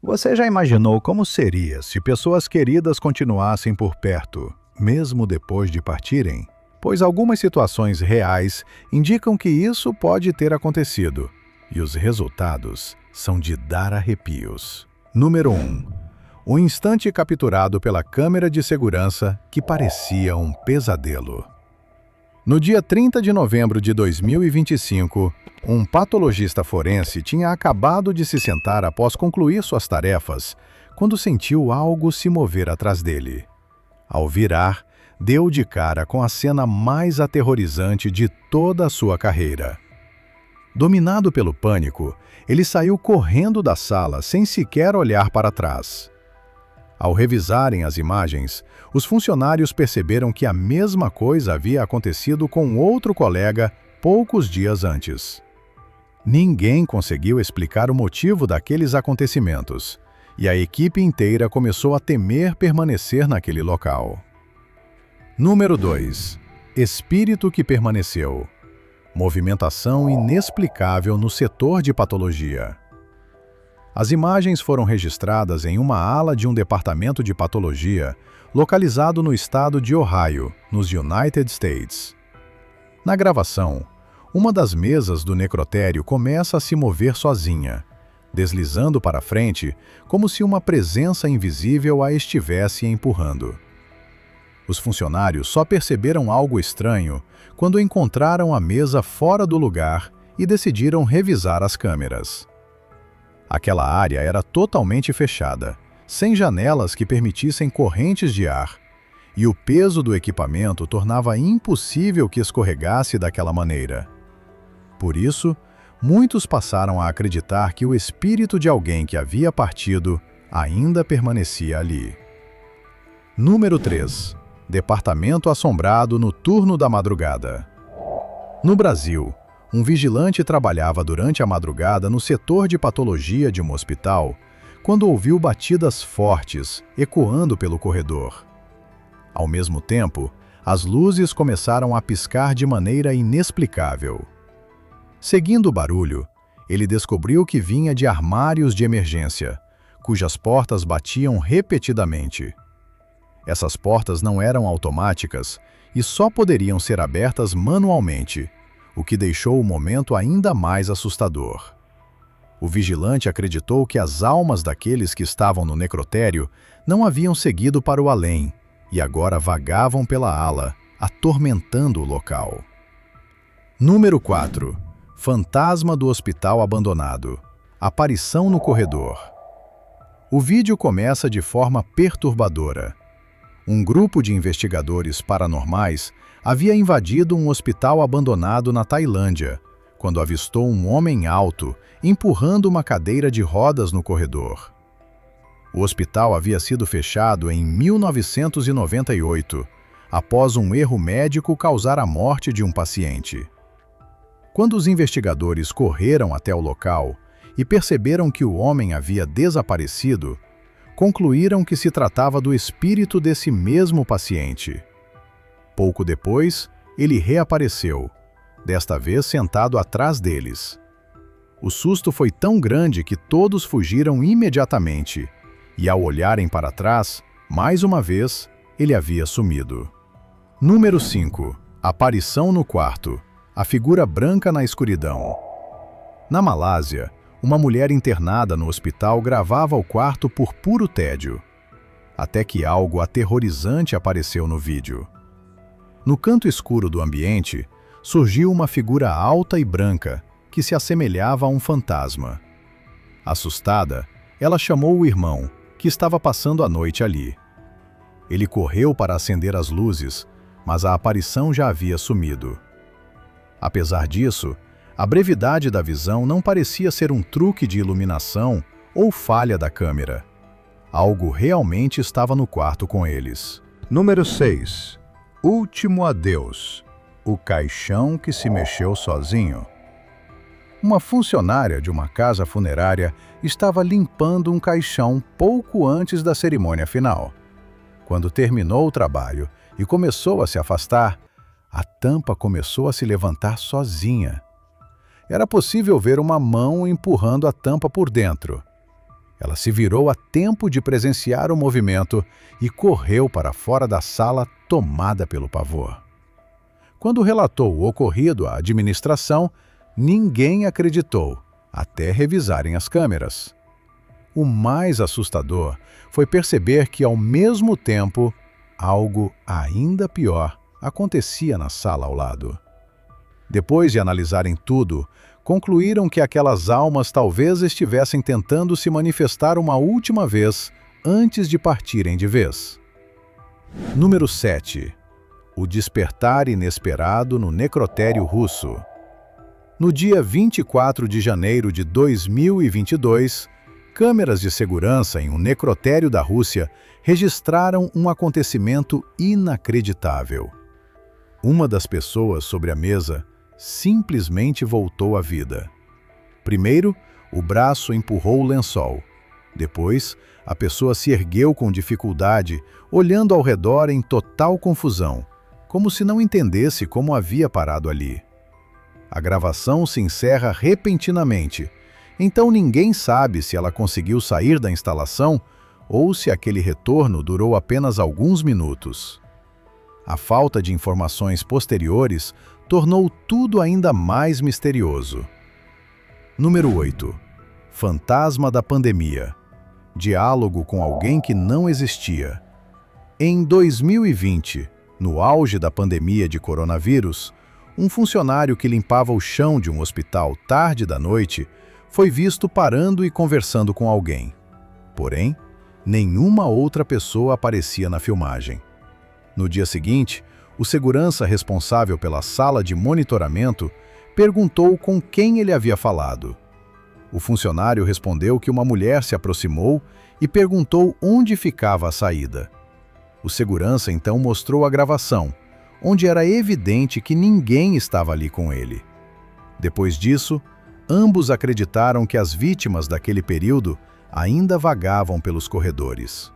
Você já imaginou como seria se pessoas queridas continuassem por perto, mesmo depois de partirem? Pois algumas situações reais indicam que isso pode ter acontecido, e os resultados são de dar arrepios. Número 1. O instante capturado pela câmera de segurança que parecia um pesadelo. No dia 30 de novembro de 2025, um patologista forense tinha acabado de se sentar após concluir suas tarefas, quando sentiu algo se mover atrás dele. Ao virar, deu de cara com a cena mais aterrorizante de toda a sua carreira. Dominado pelo pânico, ele saiu correndo da sala sem sequer olhar para trás. Ao revisarem as imagens, os funcionários perceberam que a mesma coisa havia acontecido com outro colega poucos dias antes. Ninguém conseguiu explicar o motivo daqueles acontecimentos, e a equipe inteira começou a temer permanecer naquele local. Número 2. Espírito que permaneceu. Movimentação inexplicável no setor de patologia. As imagens foram registradas em uma ala de um departamento de patologia localizado no estado de Ohio, nos United States. Na gravação, uma das mesas do necrotério começa a se mover sozinha, deslizando para frente como se uma presença invisível a estivesse empurrando. Os funcionários só perceberam algo estranho quando encontraram a mesa fora do lugar e decidiram revisar as câmeras. Aquela área era totalmente fechada, sem janelas que permitissem correntes de ar, e o peso do equipamento tornava impossível que escorregasse daquela maneira. Por isso, muitos passaram a acreditar que o espírito de alguém que havia partido ainda permanecia ali. Número 3. Departamento assombrado no turno da madrugada. No Brasil, um vigilante trabalhava durante a madrugada no setor de patologia de um hospital, quando ouviu batidas fortes, ecoando pelo corredor. Ao mesmo tempo, as luzes começaram a piscar de maneira inexplicável. Seguindo o barulho, ele descobriu que vinha de armários de emergência, cujas portas batiam repetidamente. Essas portas não eram automáticas e só poderiam ser abertas manualmente, o que deixou o momento ainda mais assustador. O vigilante acreditou que as almas daqueles que estavam no necrotério não haviam seguido para o além e agora vagavam pela ala, atormentando o local. Número 4. Fantasma do hospital abandonado. Aparição no corredor. O vídeo começa de forma perturbadora. Um grupo de investigadores paranormais havia invadido um hospital abandonado na Tailândia, quando avistou um homem alto empurrando uma cadeira de rodas no corredor. O hospital havia sido fechado em 1998, após um erro médico causar a morte de um paciente. Quando os investigadores correram até o local e perceberam que o homem havia desaparecido, concluíram que se tratava do espírito desse mesmo paciente. Pouco depois, ele reapareceu, desta vez sentado atrás deles. O susto foi tão grande que todos fugiram imediatamente, e ao olharem para trás, mais uma vez, ele havia sumido. Número 5. Aparição no quarto. A figura branca na escuridão. Na Malásia, uma mulher internada no hospital gravava o quarto por puro tédio, até que algo aterrorizante apareceu no vídeo. No canto escuro do ambiente, surgiu uma figura alta e branca que se assemelhava a um fantasma. Assustada, ela chamou o irmão, que estava passando a noite ali. Ele correu para acender as luzes, mas a aparição já havia sumido. Apesar disso, a brevidade da visão não parecia ser um truque de iluminação ou falha da câmera. Algo realmente estava no quarto com eles. Número 6. Último adeus. O caixão que se mexeu sozinho. Uma funcionária de uma casa funerária estava limpando um caixão pouco antes da cerimônia final. Quando terminou o trabalho e começou a se afastar, a tampa começou a se levantar sozinha. Era possível ver uma mão empurrando a tampa por dentro. Ela se virou a tempo de presenciar o movimento e correu para fora da sala, tomada pelo pavor. Quando relatou o ocorrido à administração, ninguém acreditou, até revisarem as câmeras. O mais assustador foi perceber que, ao mesmo tempo, algo ainda pior acontecia na sala ao lado. Depois de analisarem tudo, concluíram que aquelas almas talvez estivessem tentando se manifestar uma última vez antes de partirem de vez. Número 7. O despertar inesperado no necrotério russo. No dia 24 de janeiro de 2022, câmeras de segurança em um necrotério da Rússia registraram um acontecimento inacreditável. Uma das pessoas sobre a mesa simplesmente voltou à vida. Primeiro, o braço empurrou o lençol. Depois, a pessoa se ergueu com dificuldade, olhando ao redor em total confusão, como se não entendesse como havia parado ali. A gravação se encerra repentinamente, então ninguém sabe se ela conseguiu sair da instalação ou se aquele retorno durou apenas alguns minutos. A falta de informações posteriores tornou tudo ainda mais misterioso. Número 8. Fantasma da pandemia. Diálogo com alguém que não existia. Em 2020, no auge da pandemia de coronavírus, um funcionário que limpava o chão de um hospital tarde da noite foi visto parando e conversando com alguém. Porém, nenhuma outra pessoa aparecia na filmagem. No dia seguinte, o segurança responsável pela sala de monitoramento perguntou com quem ele havia falado. O funcionário respondeu que uma mulher se aproximou e perguntou onde ficava a saída. O segurança então mostrou a gravação, onde era evidente que ninguém estava ali com ele. Depois disso, ambos acreditaram que as vítimas daquele período ainda vagavam pelos corredores.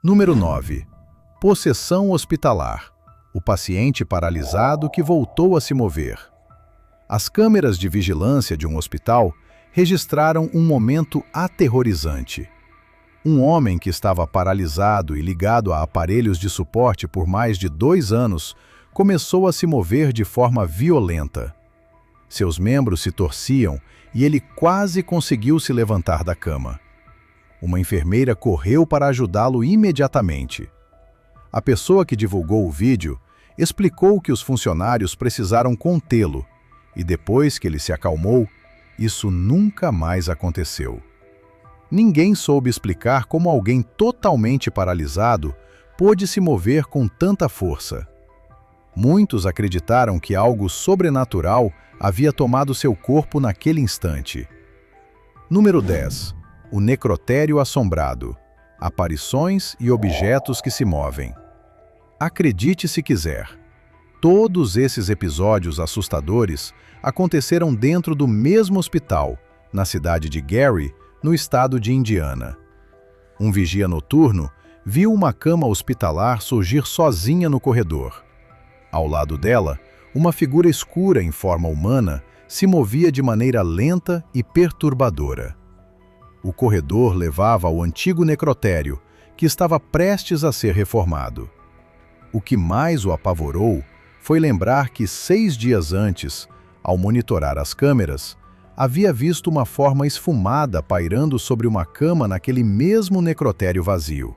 Número 9. Possessão hospitalar. O paciente paralisado que voltou a se mover. As câmeras de vigilância de um hospital registraram um momento aterrorizante. Um homem que estava paralisado e ligado a aparelhos de suporte por mais de 2 anos começou a se mover de forma violenta. Seus membros se torciam e ele quase conseguiu se levantar da cama. Uma enfermeira correu para ajudá-lo imediatamente. A pessoa que divulgou o vídeo explicou que os funcionários precisaram contê-lo e depois que ele se acalmou, isso nunca mais aconteceu. Ninguém soube explicar como alguém totalmente paralisado pôde se mover com tanta força. Muitos acreditaram que algo sobrenatural havia tomado seu corpo naquele instante. Número 10. O necrotério assombrado. Aparições e objetos que se movem. Acredite se quiser, todos esses episódios assustadores aconteceram dentro do mesmo hospital, na cidade de Gary, no estado de Indiana. Um vigia noturno viu uma cama hospitalar surgir sozinha no corredor. Ao lado dela, uma figura escura em forma humana se movia de maneira lenta e perturbadora. O corredor levava ao antigo necrotério, que estava prestes a ser reformado. O que mais o apavorou foi lembrar que 6 dias antes, ao monitorar as câmeras, havia visto uma forma esfumada pairando sobre uma cama naquele mesmo necrotério vazio.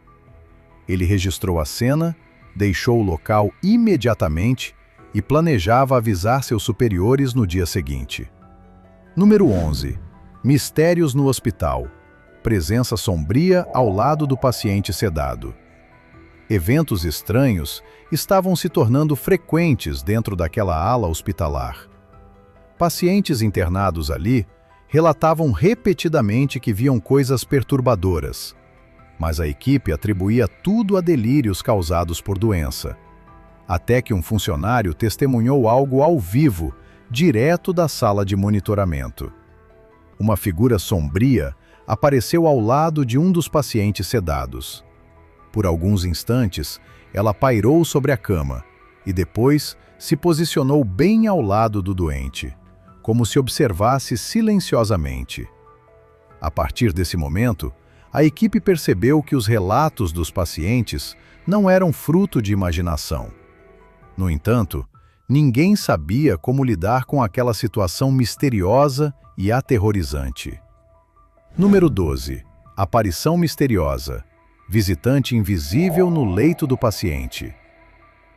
Ele registrou a cena, deixou o local imediatamente e planejava avisar seus superiores no dia seguinte. Número 11. Mistérios no hospital. Presença sombria ao lado do paciente sedado. Eventos estranhos estavam se tornando frequentes dentro daquela ala hospitalar. Pacientes internados ali relatavam repetidamente que viam coisas perturbadoras, mas a equipe atribuía tudo a delírios causados por doença. Até que um funcionário testemunhou algo ao vivo, direto da sala de monitoramento. Uma figura sombria apareceu ao lado de um dos pacientes sedados. Por alguns instantes, ela pairou sobre a cama e depois se posicionou bem ao lado do doente, como se observasse silenciosamente. A partir desse momento, a equipe percebeu que os relatos dos pacientes não eram fruto de imaginação. No entanto, ninguém sabia como lidar com aquela situação misteriosa e aterrorizante. Número 12. Aparição misteriosa. Visitante invisível no leito do paciente.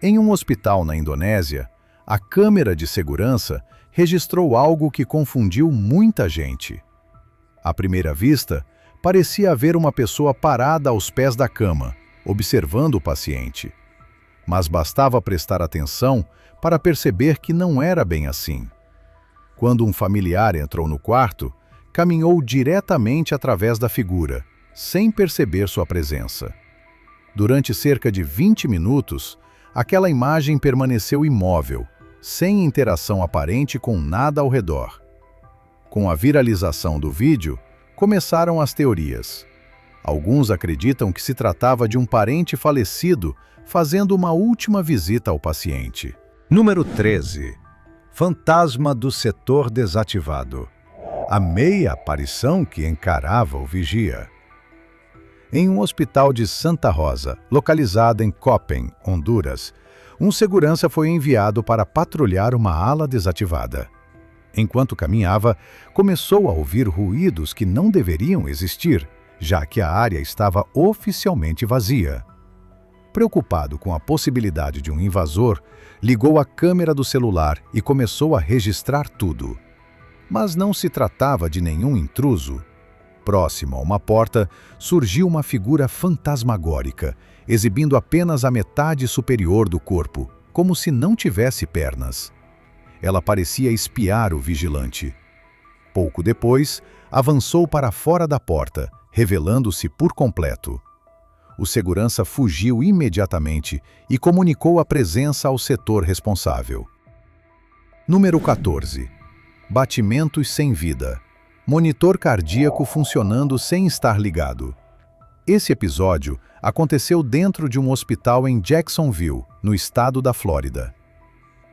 Em um hospital na Indonésia, a câmera de segurança registrou algo que confundiu muita gente. À primeira vista, parecia haver uma pessoa parada aos pés da cama, observando o paciente. Mas bastava prestar atenção para perceber que não era bem assim. Quando um familiar entrou no quarto, caminhou diretamente através da figura, sem perceber sua presença. Durante cerca de 20 minutos, aquela imagem permaneceu imóvel, sem interação aparente com nada ao redor. Com a viralização do vídeo, começaram as teorias. Alguns acreditam que se tratava de um parente falecido fazendo uma última visita ao paciente. Número 13. Fantasma do setor desativado. A meia aparição que encarava o vigia. Em um hospital de Santa Rosa, localizado em Copen, Honduras, um segurança foi enviado para patrulhar uma ala desativada. Enquanto caminhava, começou a ouvir ruídos que não deveriam existir, já que a área estava oficialmente vazia. Preocupado com a possibilidade de um invasor, ligou a câmera do celular e começou a registrar tudo. Mas não se tratava de nenhum intruso. Próximo a uma porta, surgiu uma figura fantasmagórica, exibindo apenas a metade superior do corpo, como se não tivesse pernas. Ela parecia espiar o vigilante. Pouco depois, avançou para fora da porta, revelando-se por completo. O segurança fugiu imediatamente e comunicou a presença ao setor responsável. Número 14. Batimentos sem vida. Monitor cardíaco funcionando sem estar ligado. Esse episódio aconteceu dentro de um hospital em Jacksonville, no estado da Flórida.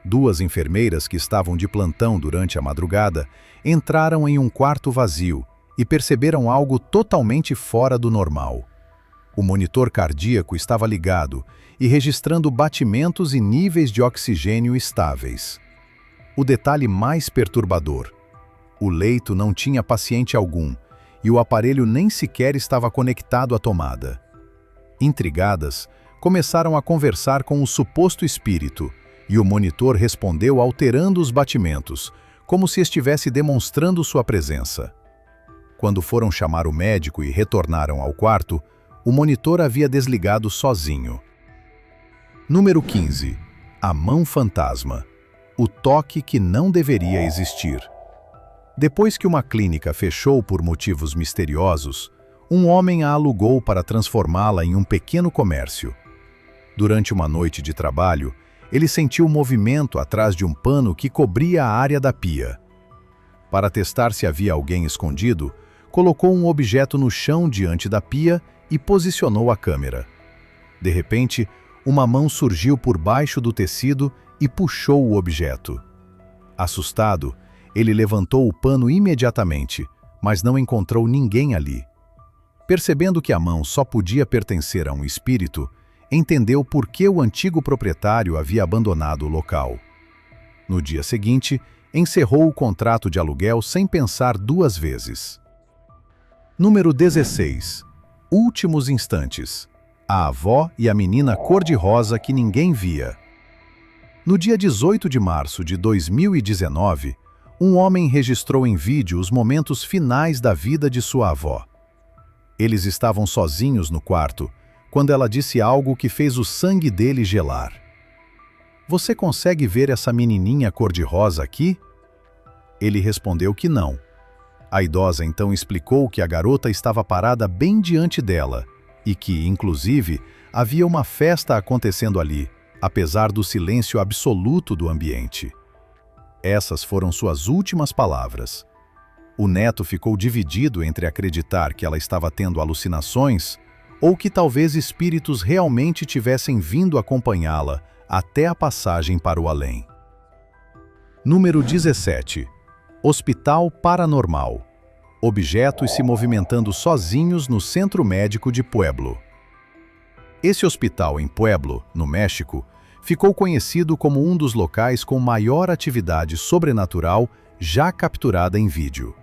Duas enfermeiras que estavam de plantão durante a madrugada entraram em um quarto vazio e perceberam algo totalmente fora do normal. O monitor cardíaco estava ligado e registrando batimentos e níveis de oxigênio estáveis. O detalhe mais perturbador: o leito não tinha paciente algum e o aparelho nem sequer estava conectado à tomada. Intrigadas, começaram a conversar com o suposto espírito e o monitor respondeu alterando os batimentos, como se estivesse demonstrando sua presença. Quando foram chamar o médico e retornaram ao quarto, o monitor havia desligado sozinho. Número 15. A mão fantasma. O toque que não deveria existir. Depois que uma clínica fechou por motivos misteriosos, um homem a alugou para transformá-la em um pequeno comércio. Durante uma noite de trabalho, ele sentiu movimento atrás de um pano que cobria a área da pia. Para testar se havia alguém escondido, colocou um objeto no chão diante da pia e posicionou a câmera. De repente, uma mão surgiu por baixo do tecido e puxou o objeto. Assustado, ele levantou o pano imediatamente, mas não encontrou ninguém ali. Percebendo que a mão só podia pertencer a um espírito, entendeu por que o antigo proprietário havia abandonado o local. No dia seguinte, encerrou o contrato de aluguel sem pensar duas vezes. Número 16. Últimos instantes. A avó e a menina cor-de-rosa que ninguém via. No dia 18 de março de 2019, um homem registrou em vídeo os momentos finais da vida de sua avó. Eles estavam sozinhos no quarto, quando ela disse algo que fez o sangue dele gelar. "Você consegue ver essa menininha cor-de-rosa aqui?" Ele respondeu que não. A idosa então explicou que a garota estava parada bem diante dela e que, inclusive, havia uma festa acontecendo ali, apesar do silêncio absoluto do ambiente. Essas foram suas últimas palavras. O neto ficou dividido entre acreditar que ela estava tendo alucinações ou que talvez espíritos realmente tivessem vindo acompanhá-la até a passagem para o além. Número 17. Hospital Paranormal. objetos se movimentando sozinhos no Centro Médico de Pueblo. Esse hospital em Pueblo, no México, ficou conhecido como um dos locais com maior atividade sobrenatural já capturada em vídeo.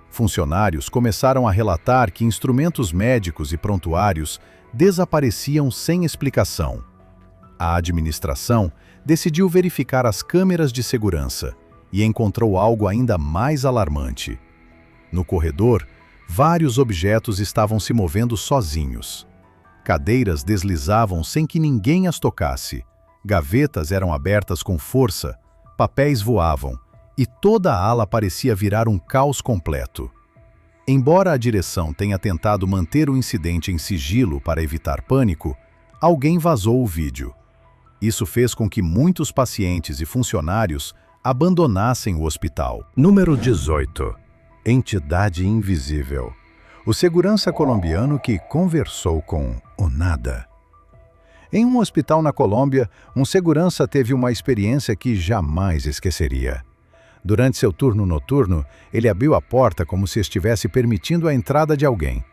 Funcionários começaram a relatar que instrumentos médicos e prontuários desapareciam sem explicação. A administração decidiu verificar as câmeras de segurança e encontrou algo ainda mais alarmante. No corredor, vários objetos estavam se movendo sozinhos. Cadeiras deslizavam sem que ninguém as tocasse, gavetas eram abertas com força, papéis voavam e toda a ala parecia virar um caos completo. Embora a direção tenha tentado manter o incidente em sigilo para evitar pânico, alguém vazou o vídeo. Isso fez com que muitos pacientes e funcionários abandonassem o hospital. Número 18. Entidade invisível. O segurança colombiano que conversou com o nada. Em um hospital na Colômbia, um segurança teve uma experiência que jamais esqueceria. Durante seu turno noturno, ele abriu a porta como se estivesse permitindo a entrada de alguém.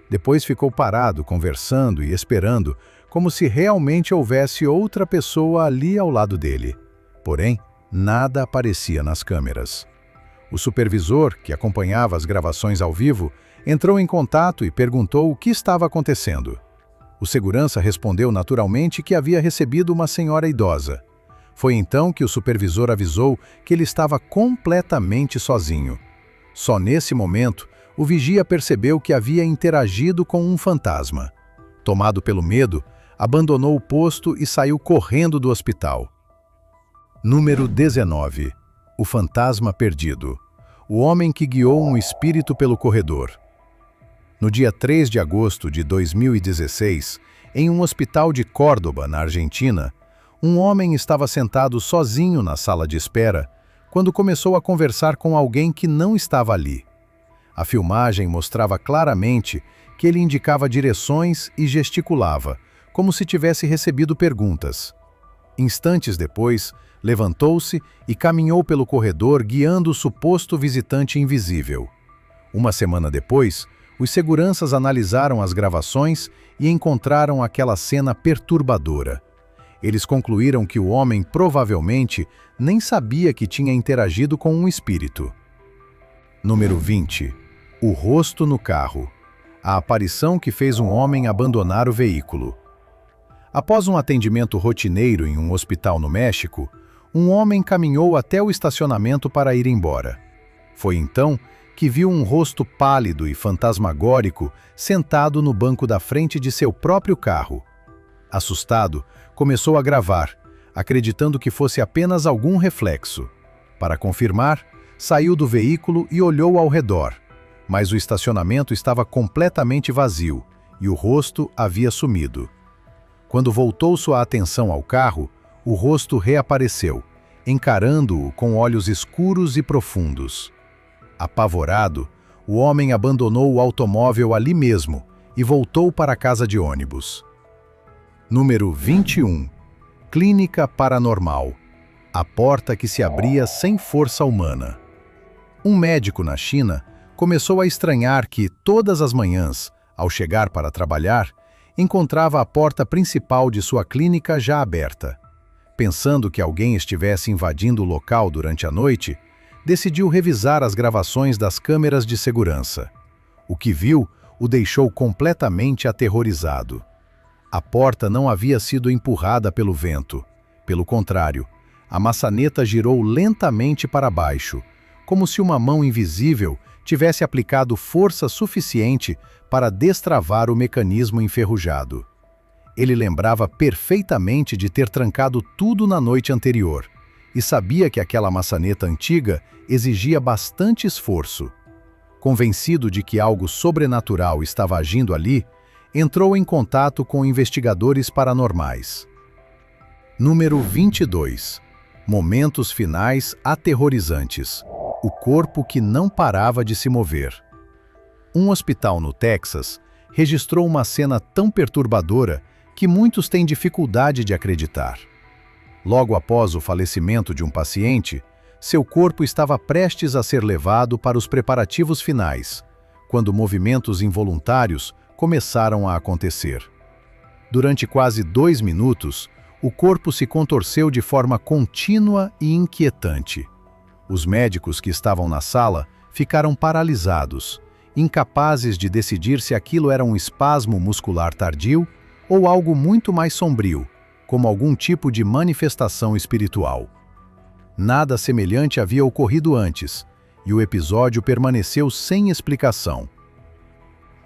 Depois ficou parado, conversando e esperando, como se realmente houvesse outra pessoa ali ao lado dele. Porém, nada aparecia nas câmeras. O supervisor, que acompanhava as gravações ao vivo, entrou em contato e perguntou o que estava acontecendo. O segurança respondeu naturalmente que havia recebido uma senhora idosa. Foi então que o supervisor avisou que ele estava completamente sozinho. Só nesse momento, o vigia percebeu que havia interagido com um fantasma. Tomado pelo medo, abandonou o posto e saiu correndo do hospital. Número 19. O fantasma perdido. O homem que guiou um espírito pelo corredor. No dia 3 de agosto de 2016, em um hospital de Córdoba, na Argentina, um homem estava sentado sozinho na sala de espera quando começou a conversar com alguém que não estava ali. A filmagem mostrava claramente que ele indicava direções e gesticulava, como se tivesse recebido perguntas. Instantes depois, levantou-se e caminhou pelo corredor guiando o suposto visitante invisível. Uma semana depois, os seguranças analisaram as gravações e encontraram aquela cena perturbadora. Eles concluíram que o homem provavelmente nem sabia que tinha interagido com um espírito. Número 20. O rosto no carro. A aparição que fez um homem abandonar o veículo. Após um atendimento rotineiro em um hospital no México, um homem caminhou até o estacionamento para ir embora. Foi então que viu um rosto pálido e fantasmagórico sentado no banco da frente de seu próprio carro. Assustado, começou a gravar, acreditando que fosse apenas algum reflexo. Para confirmar, saiu do veículo e olhou ao redor, mas o estacionamento estava completamente vazio e o rosto havia sumido. Quando voltou sua atenção ao carro, o rosto reapareceu, encarando-o com olhos escuros e profundos. Apavorado, o homem abandonou o automóvel ali mesmo e voltou para a casa de ônibus. Número 21. Clínica Paranormal. A porta que se abria sem força humana. Um médico na China começou a estranhar que, todas as manhãs, ao chegar para trabalhar, encontrava a porta principal de sua clínica já aberta. Pensando que alguém estivesse invadindo o local durante a noite, decidiu revisar as gravações das câmeras de segurança. O que viu o deixou completamente aterrorizado. A porta não havia sido empurrada pelo vento. Pelo contrário, a maçaneta girou lentamente para baixo, como se uma mão invisível tivesse aplicado força suficiente para destravar o mecanismo enferrujado. Ele lembrava perfeitamente de ter trancado tudo na noite anterior e sabia que aquela maçaneta antiga exigia bastante esforço. Convencido de que algo sobrenatural estava agindo ali, entrou em contato com investigadores paranormais. Número 22. Momentos finais aterrorizantes. O corpo que não parava de se mover. Um hospital no Texas registrou uma cena tão perturbadora que muitos têm dificuldade de acreditar. Logo após o falecimento de um paciente, seu corpo estava prestes a ser levado para os preparativos finais, quando movimentos involuntários começaram a acontecer. Durante quase 2 minutos, o corpo se contorceu de forma contínua e inquietante. Os médicos que estavam na sala ficaram paralisados, incapazes de decidir se aquilo era um espasmo muscular tardio ou algo muito mais sombrio, como algum tipo de manifestação espiritual. Nada semelhante havia ocorrido antes, e o episódio permaneceu sem explicação.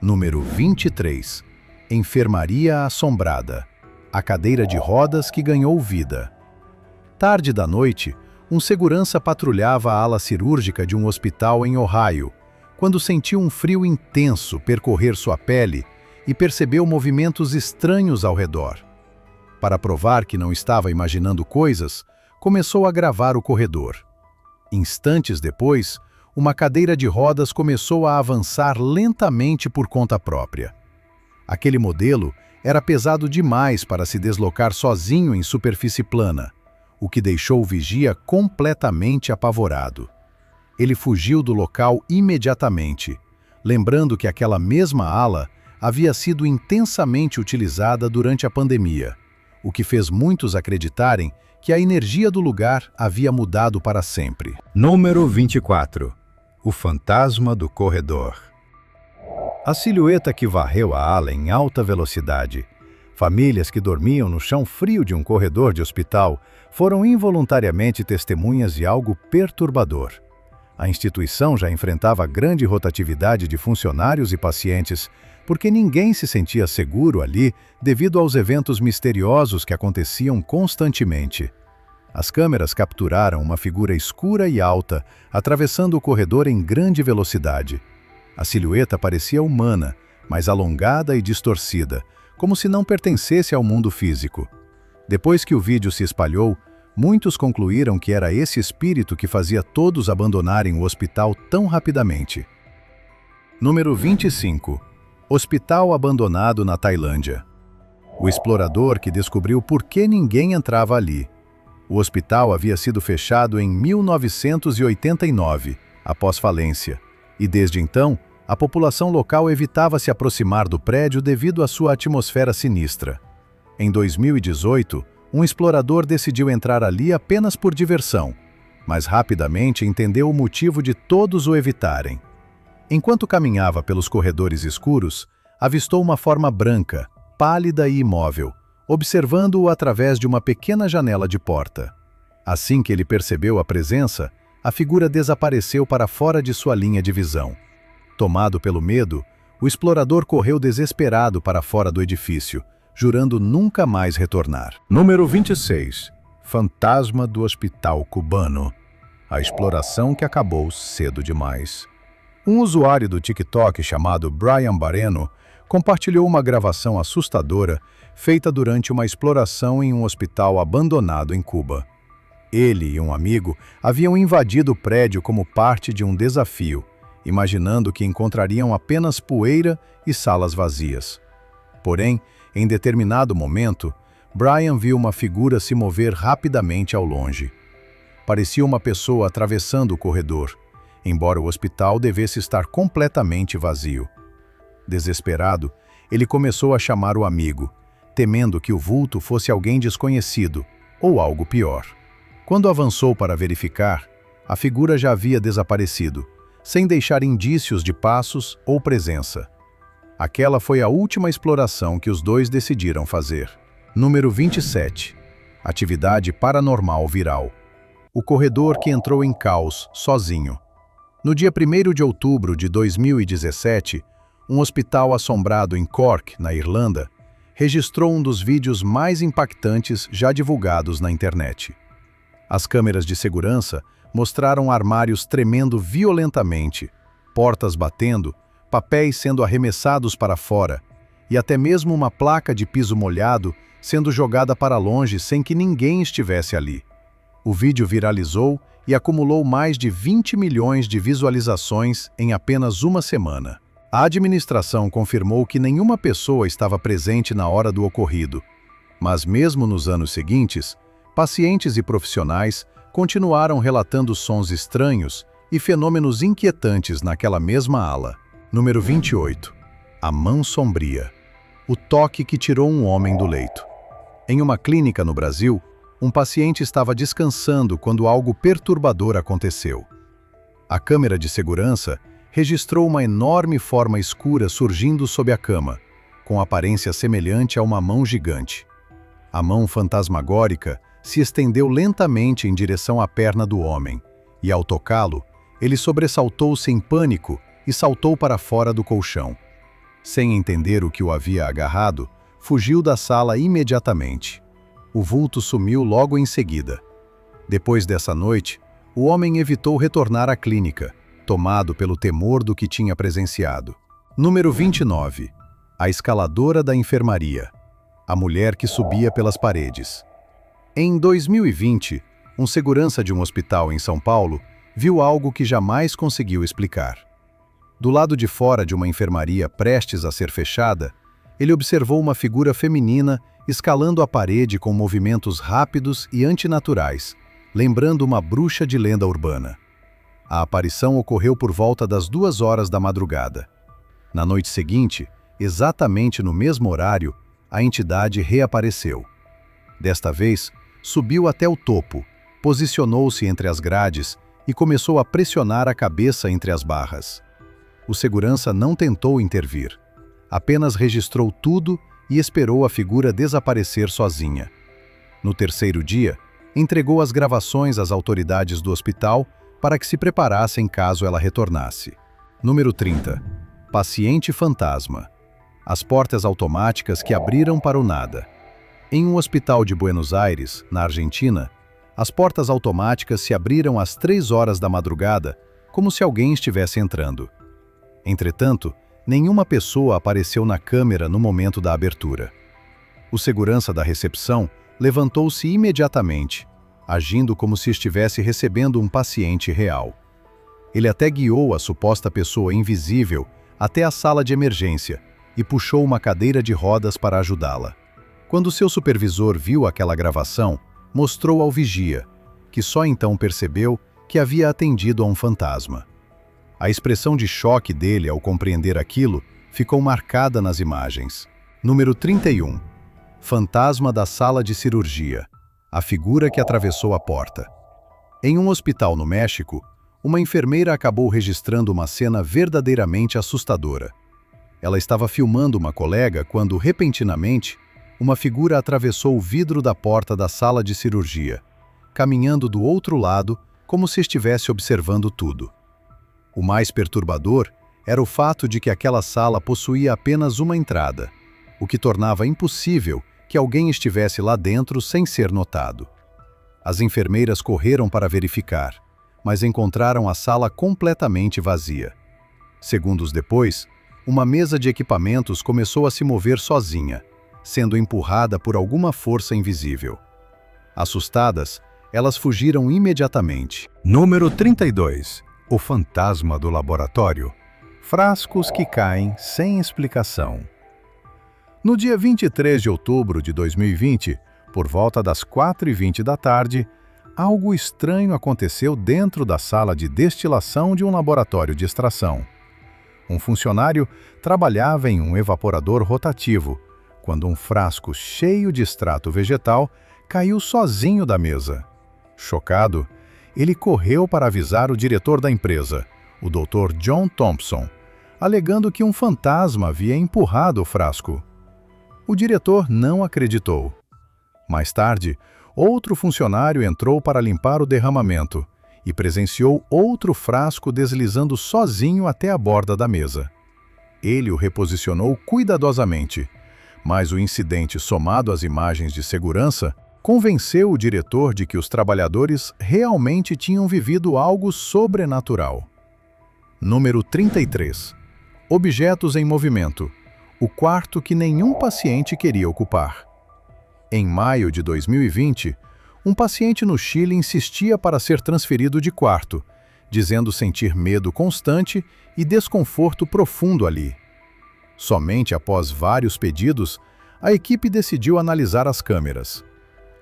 Número 23. Enfermaria assombrada. A cadeira de rodas que ganhou vida. Tarde da noite, um segurança patrulhava a ala cirúrgica de um hospital em Ohio, quando sentiu um frio intenso percorrer sua pele e percebeu movimentos estranhos ao redor. Para provar que não estava imaginando coisas, começou a gravar o corredor. Instantes depois, uma cadeira de rodas começou a avançar lentamente por conta própria. Aquele modelo era pesado demais para se deslocar sozinho em superfície plana, o que deixou o vigia completamente apavorado. Ele fugiu do local imediatamente, lembrando que aquela mesma ala havia sido intensamente utilizada durante a pandemia, o que fez muitos acreditarem que a energia do lugar havia mudado para sempre. Número 24. O fantasma do corredor. A silhueta que varreu a ala em alta velocidade. Famílias que dormiam no chão frio de um corredor de hospital foram involuntariamente testemunhas de algo perturbador. A instituição já enfrentava grande rotatividade de funcionários e pacientes, porque ninguém se sentia seguro ali devido aos eventos misteriosos que aconteciam constantemente. As câmeras capturaram uma figura escura e alta, atravessando o corredor em grande velocidade. A silhueta parecia humana, mas alongada e distorcida, como se não pertencesse ao mundo físico. Depois que o vídeo se espalhou, muitos concluíram que era esse espírito que fazia todos abandonarem o hospital tão rapidamente. Número 25. Hospital abandonado na Tailândia. O explorador que descobriu por que ninguém entrava ali. O hospital havia sido fechado em 1989, após falência, e desde então, a população local evitava se aproximar do prédio devido à sua atmosfera sinistra. Em 2018, um explorador decidiu entrar ali apenas por diversão, mas rapidamente entendeu o motivo de todos o evitarem. Enquanto caminhava pelos corredores escuros, avistou uma forma branca, pálida e imóvel, observando-o através de uma pequena janela de porta. Assim que ele percebeu a presença, a figura desapareceu para fora de sua linha de visão. Tomado pelo medo, o explorador correu desesperado para fora do edifício, jurando nunca mais retornar. Número 26. Fantasma do Hospital Cubano. A exploração que acabou cedo demais. Um usuário do TikTok chamado Brian Bareno compartilhou uma gravação assustadora feita durante uma exploração em um hospital abandonado em Cuba. Ele e um amigo haviam invadido o prédio como parte de um desafio, imaginando que encontrariam apenas poeira e salas vazias. Porém, em determinado momento, Brian viu uma figura se mover rapidamente ao longe. Parecia uma pessoa atravessando o corredor, embora o hospital devesse estar completamente vazio. Desesperado, ele começou a chamar o amigo, temendo que o vulto fosse alguém desconhecido ou algo pior. Quando avançou para verificar, a figura já havia desaparecido, sem deixar indícios de passos ou presença. Aquela foi a última exploração que os dois decidiram fazer. Número 27. Atividade paranormal viral. O corredor que entrou em caos sozinho. No dia 1º de outubro de 2017, um hospital assombrado em Cork, na Irlanda, registrou um dos vídeos mais impactantes já divulgados na internet. As câmeras de segurança mostraram armários tremendo violentamente, portas batendo, papéis sendo arremessados para fora e até mesmo uma placa de piso molhado sendo jogada para longe sem que ninguém estivesse ali. O vídeo viralizou e acumulou mais de 20 milhões de visualizações em apenas uma semana. A administração confirmou que nenhuma pessoa estava presente na hora do ocorrido, mas mesmo nos anos seguintes, pacientes e profissionais continuaram relatando sons estranhos e fenômenos inquietantes naquela mesma ala. Número 28. A mão sombria. O toque que tirou um homem do leito. Em uma clínica no Brasil, um paciente estava descansando quando algo perturbador aconteceu. A câmera de segurança registrou uma enorme forma escura surgindo sob a cama, com aparência semelhante a uma mão gigante. A mão fantasmagórica se estendeu lentamente em direção à perna do homem, e ao tocá-lo, ele sobressaltou-se em pânico e saltou para fora do colchão. Sem entender o que o havia agarrado, fugiu da sala imediatamente. O vulto sumiu logo em seguida. Depois dessa noite, o homem evitou retornar à clínica, tomado pelo temor do que tinha presenciado. Número 29. A escaladora da enfermaria. A mulher que subia pelas paredes. Em 2020, um segurança de um hospital em São Paulo viu algo que jamais conseguiu explicar. Do lado de fora de uma enfermaria prestes a ser fechada, ele observou uma figura feminina escalando a parede com movimentos rápidos e antinaturais, lembrando uma bruxa de lenda urbana. A aparição ocorreu por volta das 2 horas da madrugada. Na noite seguinte, exatamente no mesmo horário, a entidade reapareceu. Desta vez, subiu até o topo, posicionou-se entre as grades e começou a pressionar a cabeça entre as barras. O segurança não tentou intervir. Apenas registrou tudo e esperou a figura desaparecer sozinha. No terceiro dia, entregou as gravações às autoridades do hospital para que se preparassem caso ela retornasse. Número 30. Paciente fantasma. As portas automáticas que abriram para o nada. Em um hospital de Buenos Aires, na Argentina, as portas automáticas se abriram às 3 horas da madrugada, como se alguém estivesse entrando. Entretanto, nenhuma pessoa apareceu na câmera no momento da abertura. O segurança da recepção levantou-se imediatamente, agindo como se estivesse recebendo um paciente real. Ele até guiou a suposta pessoa invisível até a sala de emergência e puxou uma cadeira de rodas para ajudá-la. Quando seu supervisor viu aquela gravação, mostrou ao vigia, que só então percebeu que havia atendido a um fantasma. A expressão de choque dele ao compreender aquilo ficou marcada nas imagens. Número 31. Fantasma da sala de cirurgia. A figura que atravessou a porta. Em um hospital no México, uma enfermeira acabou registrando uma cena verdadeiramente assustadora. Ela estava filmando uma colega quando, repentinamente, uma figura atravessou o vidro da porta da sala de cirurgia, caminhando do outro lado como se estivesse observando tudo. O mais perturbador era o fato de que aquela sala possuía apenas uma entrada, o que tornava impossível que alguém estivesse lá dentro sem ser notado. As enfermeiras correram para verificar, mas encontraram a sala completamente vazia. Segundos depois, uma mesa de equipamentos começou a se mover sozinha, sendo empurrada por alguma força invisível. Assustadas, elas fugiram imediatamente. Número 32. O fantasma do laboratório. Frascos que caem sem explicação. No dia 23 de outubro de 2020, por volta das 4h20 da tarde, algo estranho aconteceu dentro da sala de destilação de um laboratório de extração. Um funcionário trabalhava em um evaporador rotativo, quando um frasco cheio de extrato vegetal caiu sozinho da mesa. Chocado, ele correu para avisar o diretor da empresa, o Dr. John Thompson, alegando que um fantasma havia empurrado o frasco. O diretor não acreditou. Mais tarde, outro funcionário entrou para limpar o derramamento e presenciou outro frasco deslizando sozinho até a borda da mesa. Ele o reposicionou cuidadosamente, mas o incidente, somado às imagens de segurança, convenceu o diretor de que os trabalhadores realmente tinham vivido algo sobrenatural. Número 33. Objetos em movimento. O quarto que nenhum paciente queria ocupar. Em maio de 2020, um paciente no Chile insistia para ser transferido de quarto, dizendo sentir medo constante e desconforto profundo ali. Somente após vários pedidos, a equipe decidiu analisar as câmeras.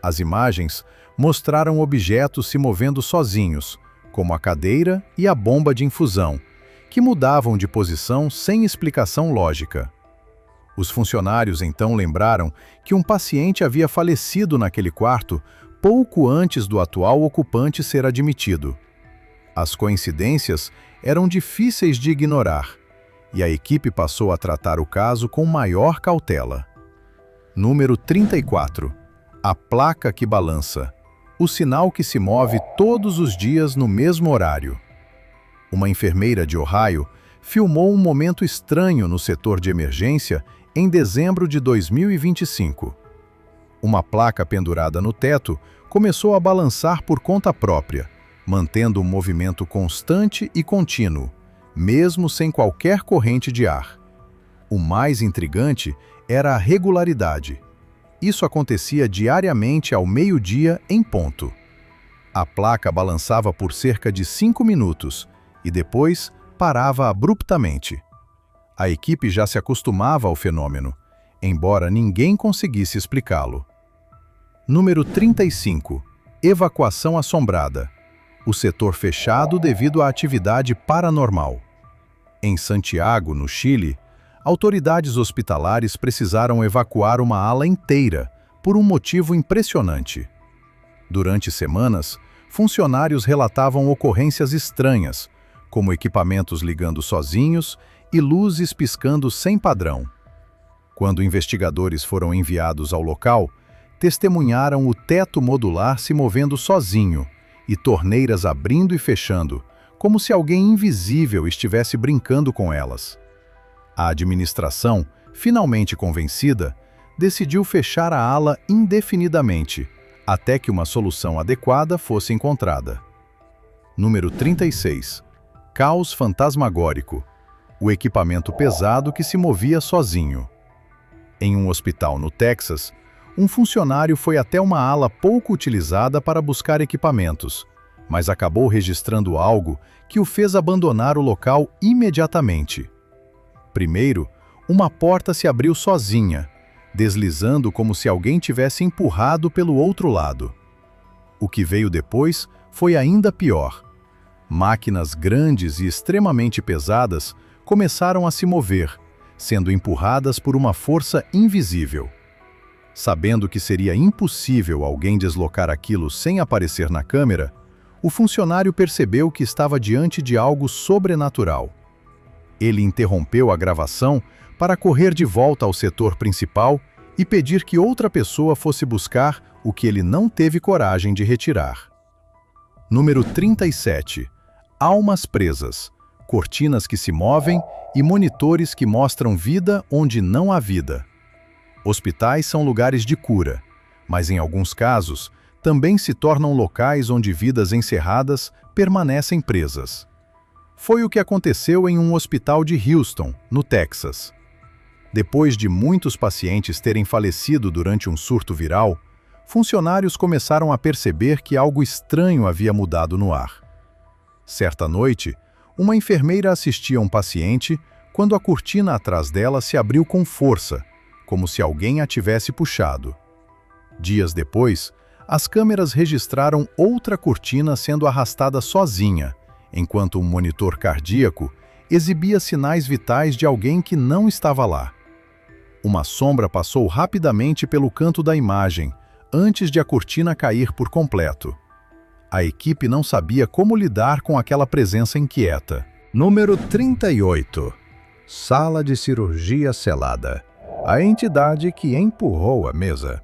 As imagens mostraram objetos se movendo sozinhos, como a cadeira e a bomba de infusão, que mudavam de posição sem explicação lógica. Os funcionários então lembraram que um paciente havia falecido naquele quarto pouco antes do atual ocupante ser admitido. As coincidências eram difíceis de ignorar, e a equipe passou a tratar o caso com maior cautela. Número 34. A placa que balança. O sinal que se move todos os dias no mesmo horário. Uma enfermeira de Ohio filmou um momento estranho no setor de emergência em dezembro de 2025. Uma placa pendurada no teto começou a balançar por conta própria, mantendo um movimento constante e contínuo, mesmo sem qualquer corrente de ar. O mais intrigante era a regularidade. Isso acontecia diariamente ao meio-dia em ponto. A placa balançava por cerca de 5 minutos e depois parava abruptamente. A equipe já se acostumava ao fenômeno, embora ninguém conseguisse explicá-lo. Número 35. Evacuação assombrada. O setor fechado devido à atividade paranormal. Em Santiago, no Chile, autoridades hospitalares precisaram evacuar uma ala inteira por um motivo impressionante. Durante semanas, funcionários relatavam ocorrências estranhas, como equipamentos ligando sozinhos e luzes piscando sem padrão. Quando investigadores foram enviados ao local, testemunharam o teto modular se movendo sozinho e torneiras abrindo e fechando, como se alguém invisível estivesse brincando com elas. A administração, finalmente convencida, decidiu fechar a ala indefinidamente, até que uma solução adequada fosse encontrada. Número 36. Caos fantasmagórico. O equipamento pesado que se movia sozinho. Em um hospital no Texas, um funcionário foi até uma ala pouco utilizada para buscar equipamentos, mas acabou registrando algo que o fez abandonar o local imediatamente. Primeiro, uma porta se abriu sozinha, deslizando como se alguém tivesse empurrado pelo outro lado. O que veio depois foi ainda pior. Máquinas grandes e extremamente pesadas começaram a se mover, sendo empurradas por uma força invisível. Sabendo que seria impossível alguém deslocar aquilo sem aparecer na câmera, o funcionário percebeu que estava diante de algo sobrenatural. Ele interrompeu a gravação para correr de volta ao setor principal e pedir que outra pessoa fosse buscar o que ele não teve coragem de retirar. Número 37. Almas presas. Cortinas que se movem e monitores que mostram vida onde não há vida. Hospitais são lugares de cura, mas em alguns casos também se tornam locais onde vidas encerradas permanecem presas. Foi o que aconteceu em um hospital de Houston, no Texas. Depois de muitos pacientes terem falecido durante um surto viral, funcionários começaram a perceber que algo estranho havia mudado no ar. Certa noite, uma enfermeira assistia um paciente quando a cortina atrás dela se abriu com força, como se alguém a tivesse puxado. Dias depois, as câmeras registraram outra cortina sendo arrastada sozinha, enquanto um monitor cardíaco exibia sinais vitais de alguém que não estava lá. Uma sombra passou rapidamente pelo canto da imagem, antes de a cortina cair por completo. A equipe não sabia como lidar com aquela presença inquieta. Número 38. Sala de cirurgia selada. A entidade que empurrou a mesa.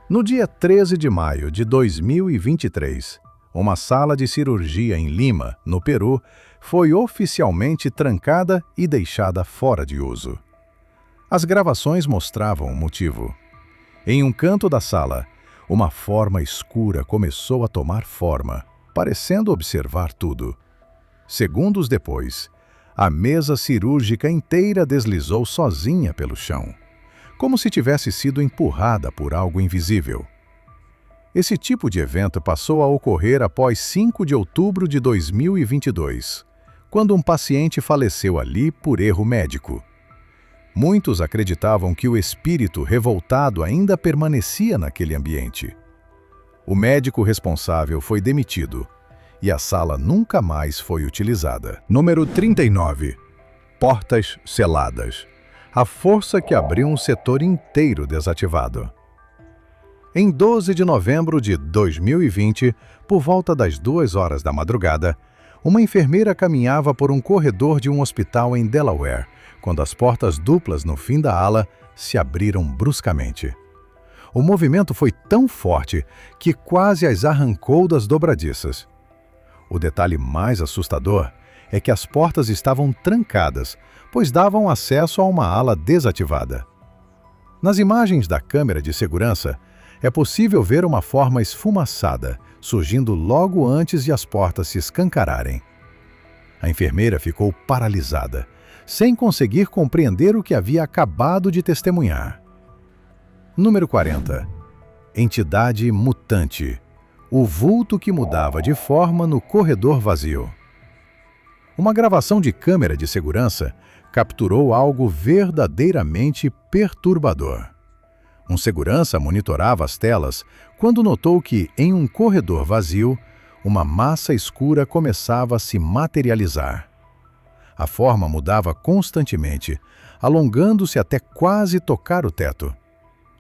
No dia 13 de maio de 2023, uma sala de cirurgia em Lima, no Peru, foi oficialmente trancada e deixada fora de uso. As gravações mostravam o motivo. Em um canto da sala, uma forma escura começou a tomar forma, parecendo observar tudo. Segundos depois, a mesa cirúrgica inteira deslizou sozinha pelo chão, como se tivesse sido empurrada por algo invisível. Esse tipo de evento passou a ocorrer após 5 de outubro de 2022, quando um paciente faleceu ali por erro médico. Muitos acreditavam que o espírito revoltado ainda permanecia naquele ambiente. O médico responsável foi demitido e a sala nunca mais foi utilizada. Número 39. Portas seladas. A força que abriu um setor inteiro desativado. Em 12 de novembro de 2020, por volta das 2 horas da madrugada, uma enfermeira caminhava por um corredor de um hospital em Delaware, quando as portas duplas no fim da ala se abriram bruscamente. O movimento foi tão forte que quase as arrancou das dobradiças. O detalhe mais assustador é que as portas estavam trancadas, pois davam acesso a uma ala desativada. Nas imagens da câmera de segurança, é possível ver uma forma esfumaçada surgindo logo antes de as portas se escancararem. A enfermeira ficou paralisada, sem conseguir compreender o que havia acabado de testemunhar. Número 40. Entidade mutante. O vulto que mudava de forma no corredor vazio. Uma gravação de câmera de segurança capturou algo verdadeiramente perturbador. Um segurança monitorava as telas quando notou que, em um corredor vazio, uma massa escura começava a se materializar. A forma mudava constantemente, alongando-se até quase tocar o teto.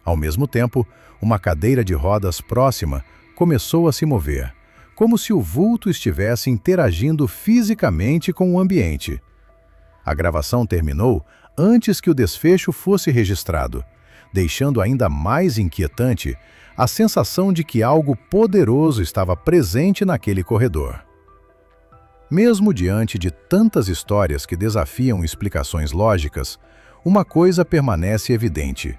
Ao mesmo tempo, uma cadeira de rodas próxima começou a se mover, como se o vulto estivesse interagindo fisicamente com o ambiente. A gravação terminou antes que o desfecho fosse registrado, deixando ainda mais inquietante a sensação de que algo poderoso estava presente naquele corredor. Mesmo diante de tantas histórias que desafiam explicações lógicas, uma coisa permanece evidente: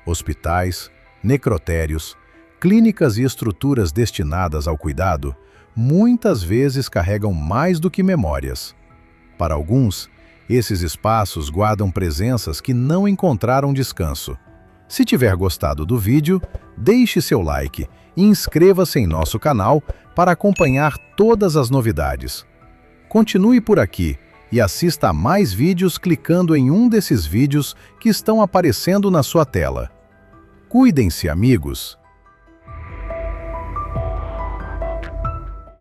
hospitais, necrotérios, clínicas e estruturas destinadas ao cuidado muitas vezes carregam mais do que memórias. Para alguns, esses espaços guardam presenças que não encontraram descanso. Se tiver gostado do vídeo, deixe seu like e inscreva-se em nosso canal para acompanhar todas as novidades. Continue por aqui e assista a mais vídeos clicando em um desses vídeos que estão aparecendo na sua tela. Cuidem-se, amigos!